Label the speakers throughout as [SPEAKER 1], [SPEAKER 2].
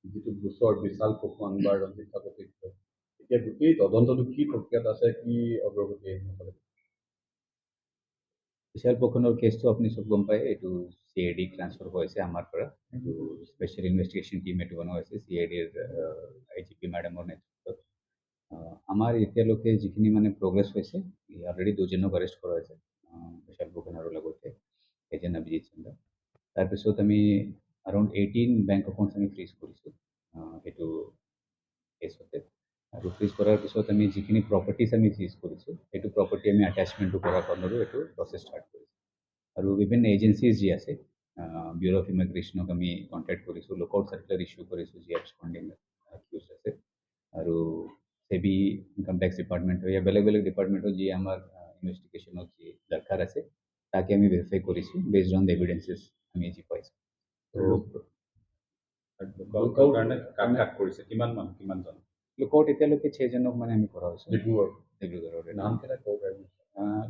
[SPEAKER 1] যিটো গোচৰ বিশাল ফুকন বা ৰঞ্জিত কাকতি এতিয়া গোটেই তদন্তটো কি প্ৰক্ৰিয়াত আছে, কি অগ্ৰগতি নহ'লে?
[SPEAKER 2] বিশাল ফুকনৰ কেছটো আপুনি চব গম পায়, এইটো CID ট্ৰান্সফাৰ হৈছে আমাৰ পৰা। এইটো স্পেচিয়েল ইনভেষ্টিগেশ্যন টিম এইটো বনোৱা হৈছে CIDৰ IGP মেডামৰ নেতৃত্বত। আমাৰ এতিয়ালৈকে যিখিনি মানে প্ৰগ্ৰেছ হৈছে, অলৰেডি দুজনক এৰেষ্ট কৰা হৈছে বিশাল ফুকনৰ লগতে, এজন অভিজিত চন্দ্ৰ। তাৰপিছত আমি around 18 বেংক একাউণ্টছ আমি ফ্ৰিজ কৰিছোঁ সেইটো কেছতে। আৰু ফ্ৰিজ কৰাৰ পিছত আমি যিখিনি প্ৰপাৰ্টিজ আমি ফ্ৰিজ কৰিছোঁ, সেইটো প্ৰপাৰ্টি আমি এটাচমেণ্টটো কৰাৰ কাৰণেও এইটো প্ৰচেছ ষ্টাৰ্ট কৰিছোঁ। আৰু বিভিন্ন এজেঞ্চিজ যি আছে, ব্যুৰ অফ ইমিগ্ৰেশ্যনক আমি কণ্টেক্ট কৰিছোঁ, লুকআউট চাৰ্কুলাৰ ইছ্যু কৰিছোঁ যি এক্সপেণ্ডিং একিউজ আছে। আৰু সেবি ইনকাম টেক্স ডিপাৰ্টমেণ্ট या বেলেগ বেলেগ ডিপাৰ্টমেণ্টত যি আমাৰ ইনভেষ্টিগেশ্যনত যি দৰকাৰ আছে তাকে আমি ভেৰিফাই কৰিছোঁ বেছড অন দ্য এভিডেঞ্চেছ আমি যি পাইছোঁ।
[SPEAKER 1] লুকআউট কাৰণে কাক কৰিছে, কিমান মানুহ, কিমানজন?
[SPEAKER 2] লুকআউট এতিয়ালৈকে 6জনক মানে আমি কৰা হৈছে
[SPEAKER 1] ডিব্ৰুগড়ৰ নাম কেইটা ক'ব পাৰিব?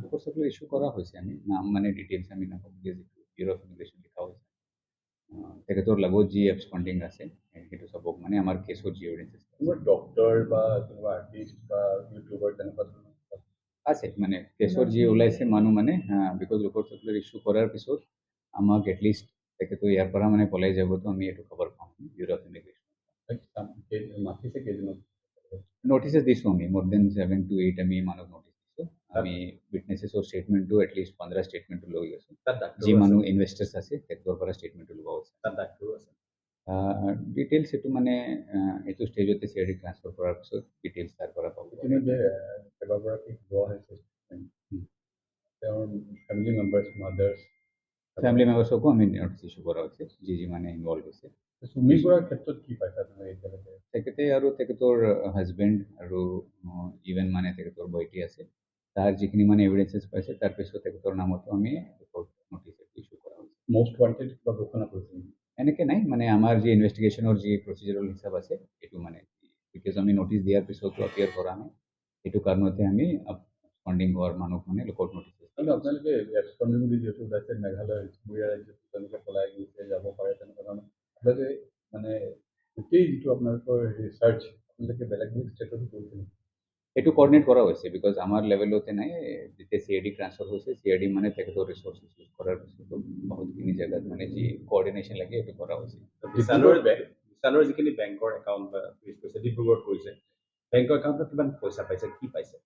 [SPEAKER 2] লুকআউট চাৰ্কুলাৰ ইছ্যু কৰা হৈছে, আমি নাম মানে ডিটেইলছ আমি নকওঁ, যিটো ব্যুৰ অফ ইমিগ্ৰেশ্যন লিখা হৈছে। তেখেতৰ লগত যি এক্সপেণ্ডিং আছে সেইটো চবক মানে আমাৰ কেছৰ যি এভিডেঞ্চেছ
[SPEAKER 1] ডক্টৰ বা কোনোবা আৰ্টিষ্ট বা ইউটিউবাৰ তেনেকুৱা ধৰণৰ
[SPEAKER 2] আছে, মানে কেছৰ যি ওলাইছে মানুহ মানে বিকজ লুকআউট চাৰ্কুলাৰ ইছ্যু কৰাৰ পিছত আমাক এটলিষ্ট তেখেতো ইয়াৰ পৰা মানে পলাই যাবতো আমি এইটো খবৰ পাম ব্যুৰ অফ ইমিগ্ৰেশ্যন।
[SPEAKER 1] মাতিছে কেইজনক?
[SPEAKER 2] নটিচেছ দিছোঁ আমি, মোৰ দেন 7 to 8 আমি মানুহক নটিচ দিছোঁ। আমি উইটনেছেছৰ ষ্টেটমেণ্টটো এটলিষ্ট 15 ষ্টেটমেণ্টটো লৈ গৈছোঁ। যি মানুহ ইনভেষ্টাৰ্ছ আছে তেখেতৰ পৰা ষ্টেটমেণ্টটো লোৱা হৈছে।
[SPEAKER 1] তাত ডাক্তৰো আছে?
[SPEAKER 2] ডিটেইলছ এইটো মানে এইটো ষ্টেজতে CID ট্ৰান্সফাৰ কৰাৰ পিছত ডিটেইলছ তাৰ পৰা পাব।
[SPEAKER 1] ইতিমধ্যে কেইবাগৰাকীক লোৱা হৈছে, তেওঁৰ ফেমিলি
[SPEAKER 2] মেম্বাৰ্ছকো আমি নটিচ ইছ্যু কৰা হৈছে, যি যি মানে ইনভল্ভ হৈছে।
[SPEAKER 1] চুমি কৰাৰ ক্ষেত্ৰত কি পাইছা তুমি এতিয়ালৈকে?
[SPEAKER 2] তেখেতে আৰু তেখেতৰ হাজবেণ্ড আৰু ইভেন মানে তেখেতৰ বইটি আছে, তাৰ যিখিনি মানে এভিডেঞ্চেছ পাইছে তাৰপিছত তেখেতৰ নামতো আমি নটিচ ইছ্যু কৰা হৈছে।
[SPEAKER 1] মষ্ট ৱান্টেড কিবা ঘোষণা কৰিছে নেকি?
[SPEAKER 2] এনেকৈ নাই, মানে আমাৰ যি ইনভেষ্টিগেশ্যনৰ যি প্ৰচিজাৰেল হিচাপ আছে সেইটো মানে বিকজ আমি নটিচ দিয়াৰ পিছতো এপিয়াৰ কৰা নাই, সেইটো কাৰণতে আমি ফাণ্ডিং হোৱাৰ মানুহক মানে লুকআউট নটিচ
[SPEAKER 1] আপোনালোকে এক্সপেণ্ডিং বুলি যিহেতু ওলাইছে, মেঘালয় চুবুৰীয়া ৰাজ্যত তেওঁলোকে পলাই গৈছে, যাব পাৰে তেনেকুৱা ধৰণৰ আপোনালোকে মানে গোটেই যিটো আপোনালোকৰ ৰিচাৰ্চ আপোনালোকে বেলেগ বেলেগ ষ্টেটতো কৰিছে নেকি?
[SPEAKER 2] এইটো কৰ্ডিনেট কৰা হৈছে, বিকজ আমাৰ লেভেলতে নাই, যেতিয়া CID ট্ৰান্সফাৰ হৈছে CID মানে তেখেতৰ ৰিচোৰ্চেছ ইউজ কৰাৰ পিছতো বহুতখিনি জেগাত মানে যি কৰ্ডিনেশ্যন লাগে এইটো কৰা হৈছে।
[SPEAKER 1] বিশালৰ যিখিনি বেংকৰ একাউণ্ট ফ্ৰিজ কৰিছে, ডিব্ৰুগড়ত কৰিছে, বেংকৰ একাউণ্টত কিমান পইচা পাইছে, কি পাইছে?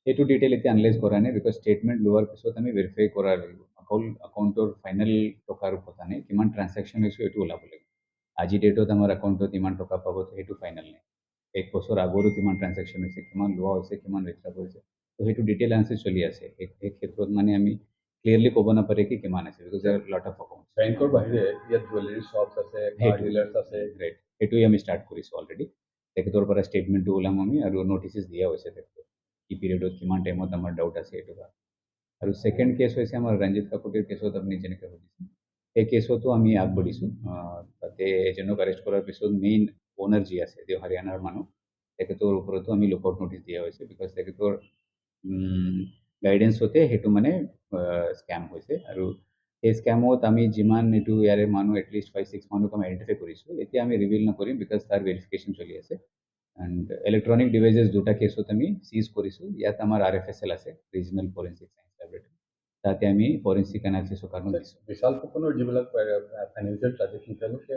[SPEAKER 2] এইটো ডিটেইল এতিয়া এনালাইজ কৰা নাই, বিকজ ষ্টেটমেণ্ট লোৱাৰ পিছত আমি ভেৰিফাই কৰাৰ লাগিব। অকল একাউণ্টৰ ফাইনেল টকাৰ কথা নাই, কিমান ট্ৰাঞ্জেকশ্যন হৈছে এইটো ওলাব লাগিব। আজি ডেটত আমাৰ একাউণ্টত ইমান টকা পাব সেইটো ফাইনেল নাই। 1 বছৰ আগৰো কিমান ট্ৰাঞ্জেকশ্যন হৈছে, কিমান লোৱা হৈছে, কিমান ৰিটাৰ্ণ কৰিছে, তো সেইটো ডিটেইল এনালাইচিছ চলি আছে। সেই ক্ষেত্ৰত মানে আমি ক্লিয়াৰলি ক'ব নাপাৰে কি কিমান আছে, because there lot of accounts.
[SPEAKER 1] বেংকৰ বাহিৰে ইয়াত জুৱেলাৰী শ্বপছ আছে, ডিলাৰ্ছ আছে,
[SPEAKER 2] ৰাইট, সেইটোৱে আমি ষ্টাৰ্ট কৰিছোঁ অলৰেডি। তেখেতৰ পৰা ষ্টেটমেণ্টটো ওলাম আমি, আৰু নটিচেছ দিয়া হৈছে তেখেতক কি পিৰিয়ডত কিমান টাইমত আমাৰ ডাউট আছে এইটো কাৰণে। আৰু ছেকেণ্ড কেছ হৈছে আমাৰ ৰঞ্জিত কাকতিৰ কেছত আপুনি যেনেকৈ সুধিছে, সেই কেছতো আমি আগবাঢ়িছোঁ। তাতে এজনক এৰেষ্ট কৰাৰ পিছত মেইন অ'নাৰ যি আছে তেওঁ হাৰিয়ানাৰ মানুহ, তেখেতৰ ওপৰতো আমি লুকআউট নটিচ দিয়া হৈছে, বিকজ তেখেতৰ গাইডেঞ্চতে সেইটো মানে স্কেম হৈছে। আৰু সেই স্কেমত আমি যিমান এইটো ইয়াৰে মানুহ এটলিষ্ট 5-6 মানুহক আমি আইডেণ্টিফাই কৰিছোঁ, এতিয়া আমি ৰিভিল নকৰিম বিকজ তাৰ ভেৰিফিকেশ্যন চলি আছে। এণ্ড ইলেক্ট্ৰনিক ডিভাইচেছ দুটা কেছত আমি চিজ কৰিছোঁ। ইয়াত আমাৰ RFSL আছে, ৰিজনেল ফৰেনচিক চায়েন্স লেবৰেটৰী, তাতে আমি ফৰেনচিক এনালিচিছৰ কাৰণে দিছোঁ।
[SPEAKER 1] বিশাল ফুকনৰ যিবিলাক ফাইনেন্সিয়েল ট্ৰানজেকশ্যন তেওঁলোকে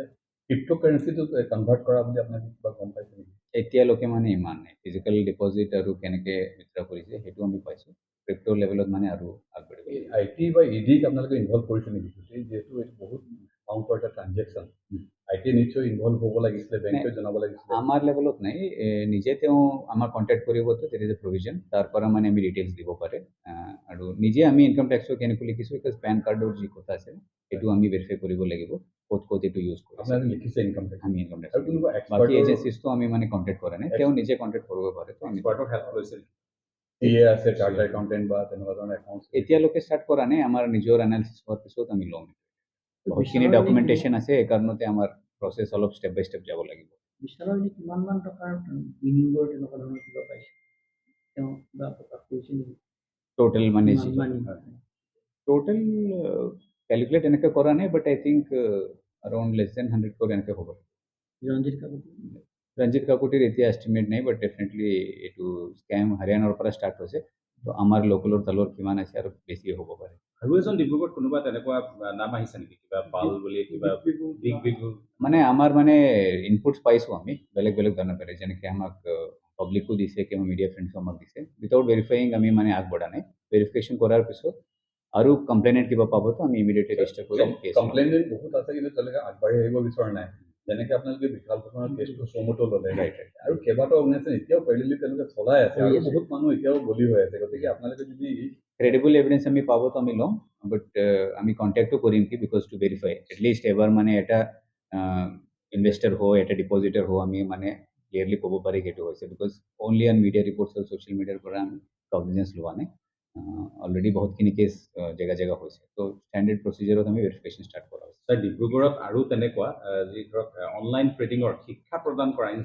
[SPEAKER 1] ক্ৰিপ্ট'কাৰেঞ্চিটো কনভাৰ্ট কৰা বুলি আপোনালোকে কিবা গম পাইছে নেকি?
[SPEAKER 2] এতিয়ালৈকে মানে ইমান নাই, ফিজিকেল ডিপজিট আৰু কেনেকৈ উইথড্ৰ কৰিছে সেইটো আমি পাইছোঁ। ক্ৰিপ্ট' লেভেলত মানে আৰু আগবাঢ়িব।
[SPEAKER 1] IT বা EDক আপোনালোকে ইনভল্ভ কৰিছে নেকি? যিহেতু এইটো বহুত কাউণ্টাৰ এটা ট্ৰানজেকশ্যন, IT নিশ্চয় ইনভল্ভ হ'ব লাগিছিলে, বেংকে জনাব লাগিছিলে।
[SPEAKER 2] আমাৰ লেভেলত নাই, নিজে তেওঁ আমাক কণ্টেক্ট কৰিবতো দেৰ ইজ এ প্ৰভিজন, তাৰ পৰা মানে আমি ডিটেইলছ দিব পাৰে। আৰু নিজে আমি ইনকাম টেক্সৰ কেনেকৈ লিখিছোঁ, বিকজ পেন কাৰ্ডৰ যি কথা আছে সেইটো আমি ভেৰিফাই কৰিব লাগিব, ক'ত ক'ত এইটো ইউজ কৰিছে।
[SPEAKER 1] আপোনালোকে লিখিছে ইনকাম টেক্স?
[SPEAKER 2] আমি ইনকাম টেক্স,
[SPEAKER 1] আৰু কোনোবা
[SPEAKER 2] বাকী এজেঞ্চিজটো আমি মানে কণ্টেক্ট কৰা নাই, তেওঁ নিজে কণ্টেক্ট কৰিব পাৰে। তো আমি
[SPEAKER 1] এক্সপাৰ্টক হেল্প লৈছিল, CA আছে, চাৰ্টাৰ্ড একাউণ্টেণ্ট বা তেনেকুৱা ধৰণৰ একাউণ্টছ
[SPEAKER 2] এতিয়ালৈকে ষ্টাৰ্ট কৰা নাই, আমাৰ নিজৰ এনালিচিছ হোৱাৰ পিছত আমি ল'ম। বহুতখিনি ডকুমেণ্টেশ্যন আছে, এই কাৰণতে আমাৰ প্ৰচেছ অলপ ষ্টেপ বাই ষ্টেপ যাব লাগিব।
[SPEAKER 3] বিশালৰ এনে কিমানমান টকাৰ বিনিয়োগৰ তেনেকুৱা ধৰণৰ কিবা পাইছে, তেওঁ কিবা প্ৰকাশ কৰিছে নেকি?
[SPEAKER 2] টোটেল মানে টোটেল কেলকুলেট এনেকৈ কৰা নাই, বাট আই think around less than 100 crore এনেকৈ হ'ব।
[SPEAKER 3] ৰঞ্জিত কাকতি
[SPEAKER 2] ৰঞ্জিত কাকুতিৰ এতিয়া এষ্টিমেট নাই বাট ডেফিনেটলি এইটো স্কেম হাৰিয়ানাৰ পৰা ষ্টাৰ্ট হৈছে তো আমাৰ লোকেলৰ তলৰ কিমান আছে আৰু বেছি হ'ব পাৰে
[SPEAKER 4] আৰু এজন ডিব্ৰুগড়ত কোনোবা তেনেকুৱা নাম আহিছে নেকি কিবা পাল বুলি কিবা বিগ বিগ
[SPEAKER 2] মানে আমাৰ মানে ইনপুটছ পাইছোঁ আমি বেলেগ বেলেগ ধৰণৰ বেলেগ যেনেকৈ আমাক পাব্লিকো দিছে কিবা মিডিয়া ফ্ৰেণ্ডছো আমাক দিছে উইথাউট ভেৰিফাইং আমি মানে আগবঢ়া নাই ভেৰিফিকেশ্যন কৰাৰ পিছত আৰু কমপ্লেইনেণ্ট কিবা পাব তো আমি ইমিডিয়েটলি ৰেজিষ্টাৰ কৰিম কেছ
[SPEAKER 1] কমপ্লেইনেণ্ট বহুত আছে কিন্তু তেওঁলোকে আগবাঢ়ি আহিব বিচৰা নাই যেনেকে আপোনালোকে বিশাল ঘটনাৰ কেছটো চমুটো ল'লে আৰু কেইবাটাও অৰ্গেনাইজেশ্যন এতিয়াও পেৰেলি তেওঁলোকে চলাই আছে আৰু বহুত মানুহ এতিয়াও বলি হৈ আছে গতিকে আপোনালোকে যদি
[SPEAKER 2] ক্ৰেডিবল এভিডেন্স আমি পাব তো আমি ল'ম বাট আমি কণ্টেক্টো কৰিম কি বিকজ টু ভেৰিফাই এটলিষ্ট এবাৰ মানে এটা ইনভেষ্টাৰ হয় এটা ডিপজিটৰ হয় আমি মানে ক্লিয়াৰলি ক'ব পাৰি সেইটো হৈছে because only on media reports আৰু ছ'চিয়েল মিডিয়াৰ পৰা আমি কগনিজেঞ্চ লোৱা নাই অলৰেডি বহুতখিনি কেছ জেগা জেগা হৈছে তো ষ্টেণ্ডাৰ্ড প্ৰচিজাৰত আমি ভেৰিফিকেশ্যন ষ্টাৰ্ট কৰা হৈছে
[SPEAKER 4] ডিব্ৰুগড়ত আৰু তেনেকুৱা যি ধৰক অনলাইন ট্ৰেডিঙৰ শিক্ষা প্ৰদান কৰা